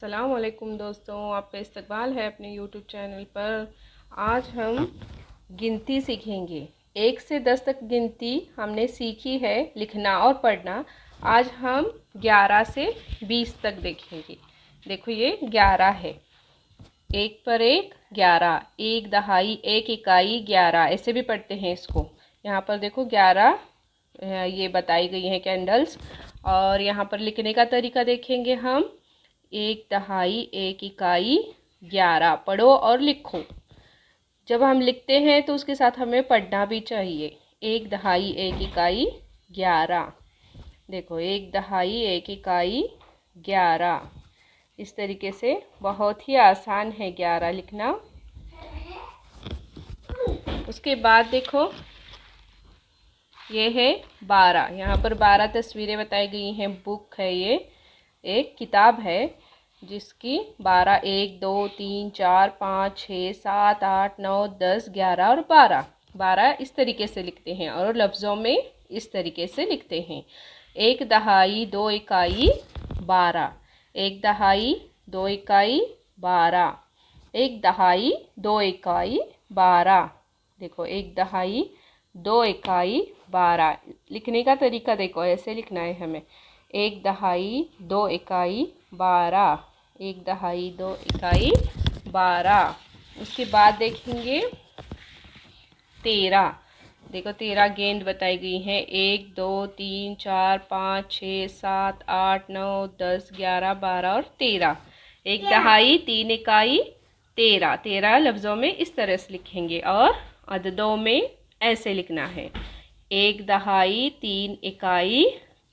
अस्सलाम वालेकुम दोस्तों, आपका इस्तकबाल है अपने यूट्यूब चैनल पर। आज हम गिनती सीखेंगे। 1 से 10 तक गिनती हमने सीखी है, लिखना और पढ़ना। आज हम 11 से 20 तक देखेंगे। देखो ये 11 है, एक पर एक 11, एक दहाई, एक इकाई 11, ऐसे भी पढ़ते हैं इसको। यहाँ पर देखो 11 ये बताई गई हैं कैंडल्स। और यहाँ पर लिखने का तरीका देखेंगे हम। एक दहाई, एक इकाई 11, पढ़ो और लिखो। जब हम लिखते हैं तो उसके साथ हमें पढ़ना भी चाहिए। एक दहाई, एक इकाई 11। देखो, एक दहाई, एक इकाई 11। इस तरीके से बहुत ही आसान है 11 लिखना। उसके बाद देखो ये है 12। यहाँ पर 12 तस्वीरें बताई गई हैं। बुक है, ये एक किताब है जिसकी 12, 1, 2, 3, 4, 5, 6, 7, 8, 9, 10, 11 और 12। 12 इस तरीके से लिखते हैं और लफ्ज़ों में इस तरीके से लिखते हैं। एक दहाई, दो इकाई 12। एक दहाई, दो इकाई 12। एक दहाई, दो इकाई 12। देखो, एक दहाई, दो इकाई 12। लिखने का तरीका देखो, ऐसे लिखना है हमें। एक दहाई, दो इकाई 12। एक दहाई, दो इकाई 12। उसके बाद देखेंगे 13। देखो 13 गेंद बताई गई हैं। 1, 2, 3, 4, 5, 6, 7, 8, 9, 10, 11, 12 और 13। एक दहाई, तीन इकाई 13। 13 लफ्ज़ों में इस तरह से लिखेंगे और अददों में ऐसे लिखना है। एक दहाई, तीन इकाई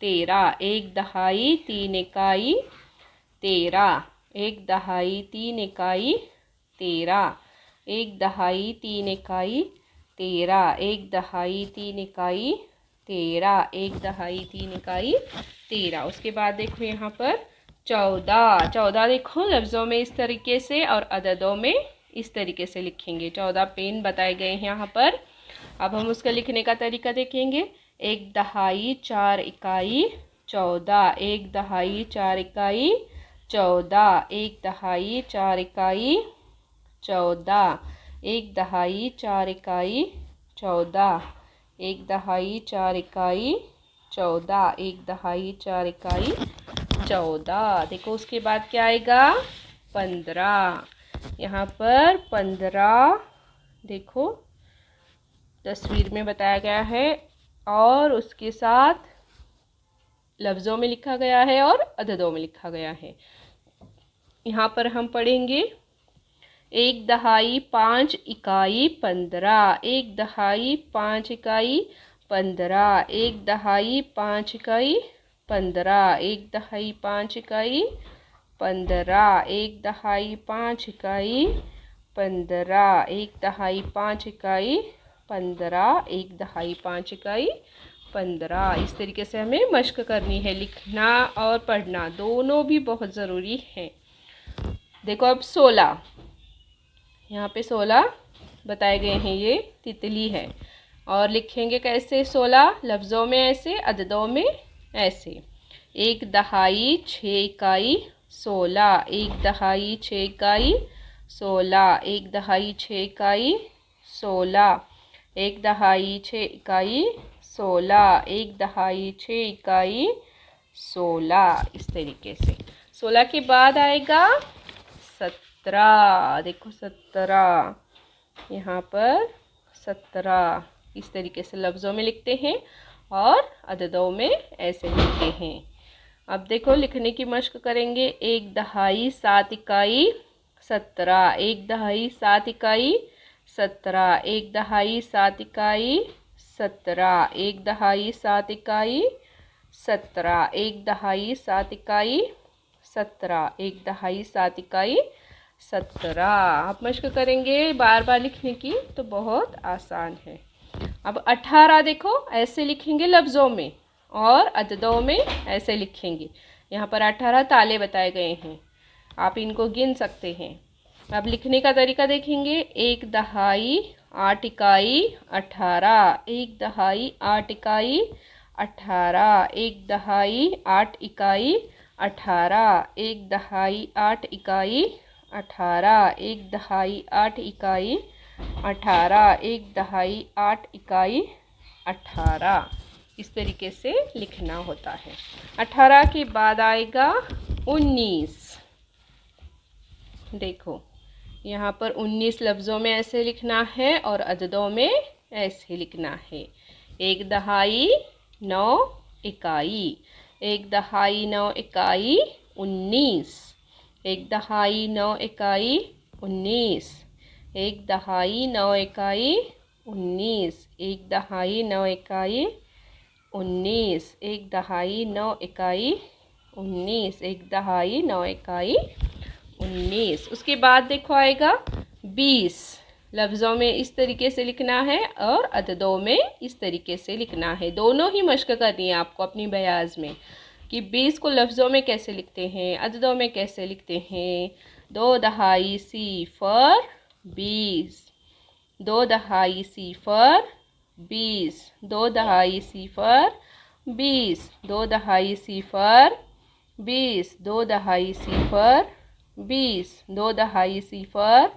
13। एक दहाई, तीन इकाई 13। एक दहाई, तीन इकाई 13। एक दहाई, तीन इकाई 13। एक दहाई, तीन इकाई 13। एक दहाई, तीन इकाई 13। उसके बाद देखो यहाँ पर 14। 14 देखो लफ्ज़ों में इस तरीके से और अददों में इस तरीके से लिखेंगे। 14 पेन बताए गए हैं यहाँ पर। अब हम उसका लिखने का तरीका देखेंगे। एक दहाई, चार इकाई 14। एक दहाई, चार इकाई 14। एक दहाई, चार इकाई 14। एक दहाई, चार इकाई 14। एक दहाई, चार इकाई 14। एक दहाई, चार इकाई 14। देखो उसके बाद क्या आएगा 15। यहाँ पर 15 देखो तस्वीर में बताया गया है और उसके साथ लफ्ज़ों में लिखा गया है और अददों में लिखा गया है। यहाँ पर हम पढ़ेंगे एक दहाई, पाँच इकाई 15। एक दहाई, पाँच इकाई 15। एक दहाई, पाँच इकाई 15। एक दहाई, पाँच इकाई 15। एक दहाई, पाँच इकाई 15। एक दहाई, पाँच इकाई 15। एक दहाई, पाँच इकाई 15। इस तरीके से हमें मश्क करनी है। लिखना और पढ़ना दोनों भी बहुत ज़रूरी है। देखो अब 16। यहाँ पे 16 बताए गए हैं। ये तितली है और लिखेंगे कैसे 16 लफ्ज़ों में ऐसे, अददों में ऐसे। एक दहाई, छः इकाई 16। एक दहाई, छः इकाई 16। एक दहाई, छः इकाई 16। एक दहाई, छः इकाई 16। एक दहाई, छः इकाई 16। इस तरीके से 16 के बाद आएगा 17। देखो 17 यहाँ पर 17 इस तरीके से लफ्ज़ों में लिखते हैं और अददों में ऐसे लिखते हैं। अब देखो लिखने की मश्क करेंगे। एक दहाई, सात इकाई 17। एक दहाई, सात इकाई 17। एक दहाई, सात इकाई 17। एक दहाई, सात इकाई 17। एक दहाई, सात इकाई 17। एक दहाई, सात इकाई 17। आप मश्क करेंगे बार बार लिखने की तो बहुत आसान है। अब 18 देखो ऐसे लिखेंगे लफ्ज़ों में और अददों में ऐसे लिखेंगे। यहाँ पर 18 ताले बताए गए हैं, आप इनको गिन सकते हैं। अब लिखने का तरीका देखेंगे। एक दहाई, आठ इकाई 18। एक दहाई, आठ इकाई 18। एक दहाई, आठ इकाई 18, 1 दहाई 8 इकाई 18, 1 दहाई 8 इकाई 18, 1 दहाई 8 इकाई 18। इस तरीके से लिखना होता है। 18 के बाद आएगा 19। देखो यहाँ पर 19 लफ्ज़ों में ऐसे लिखना है और अददों में ऐसे लिखना है। 1 दहाई 9 इकाई, 1 दहाई 9 इकाई 19, 1 दहाई 9 इकाई 19, 1 दहाई 9 इकाई 19, 1 दहाई 9 इकाई 19, 1 दहाई 9 इकाई 19, 1 दहाई 9 इकाई 19। उसके बाद देखो आएगा 20। लफ्ज़ों में इस तरीके से लिखना है और अददों में इस तरीके से लिखना है। दोनों ही मश्क करनी है आपको अपनी बयाज में कि 20 को लफ्ज़ों में कैसे लिखते हैं, अददों में कैसे लिखते हैं। 2 दहाई सिफर 20, 2 दहाई सिफर 20, 2 दहाई सिफर 20, 2 दहाई सिफर 20, 2 दहाई सिफर 20, 2 दहाई सिफर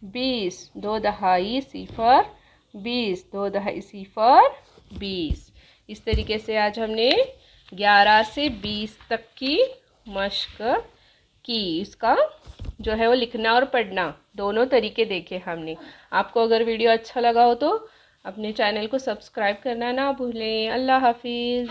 20, 2 दहाई सिफर 20, 2 दहाई सिफर 20। इस तरीके से आज हमने 11 से 20 तक की मश्क की। इसका जो है वो लिखना और पढ़ना दोनों तरीके देखे हमने। आपको अगर वीडियो अच्छा लगा हो तो अपने चैनल को सब्सक्राइब करना ना भूलें। अल्लाह हाफिज़।